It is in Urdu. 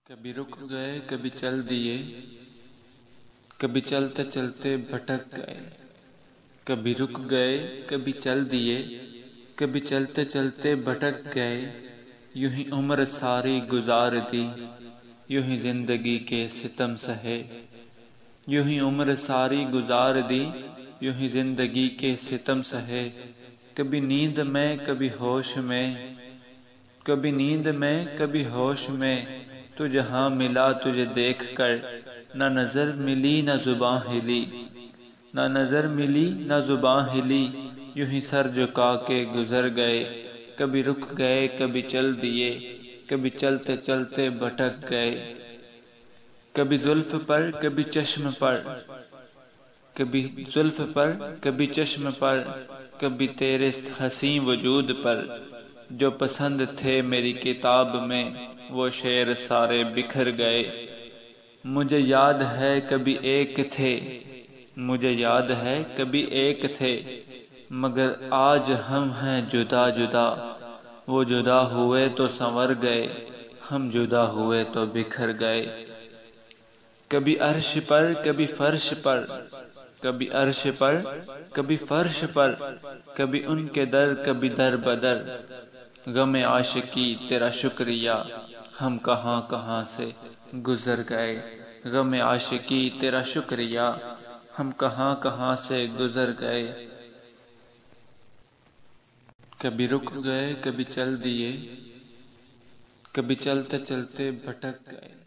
کبھی رک گئے کبھی چل دیے، کبھی چلتے چلتے بھٹک گئے۔ کبھی رک گئے کبھی چل دیے، کبھی چلتے چلتے بھٹک گئے۔ یوں ہی عمر ساری گزار دی، یوں ہی زندگی کے ستم سہے۔ یوں ہی عمر ساری گزار دی، یوں ہی زندگی کے ستم سہے۔ کبھی نیند میں کبھی ہوش میں، کبھی نیند میں کبھی ہوش میں، تو جہاں ملا تجھے دیکھ کر، نہ نظر ملی نہ زباں ہلی، نہ نظر ملی نہ زباں ہلی۔ یوں ہی سر جھکا کے گزر گئے، کبھی رک گئے کبھی چل دیے، کبھی چلتے چلتے بھٹک گئے۔ کبھی زلف پر کبھی چشم پر، کبھی زلف پر کبھی چشم پر، کبھی تیرے حسین وجود پر۔ جو پسند تھے میری کتاب میں، وہ شعر سارے بکھر گئے۔ مجھے یاد ہے کبھی ایک تھے، مجھے یاد ہے کبھی ایک تھے، مگر آج ہم ہیں جدا جدا۔ وہ جدا ہوئے تو سنور گئے، ہم جدا ہوئے تو بکھر گئے۔ کبھی عرش پر کبھی فرش پر، کبھی عرش پر کبھی فرش پر، کبھی ان کے در کبھی در بدر۔ غم عاشقی تیرا شکریہ، ہم کہاں کہاں سے گزر گئے۔ غم عاشقی تیرا شکریہ، ہم کہاں کہاں سے گزر گئے۔ کبھی رک گئے کبھی چل دیے، کبھی چلتے چلتے بھٹک گئے۔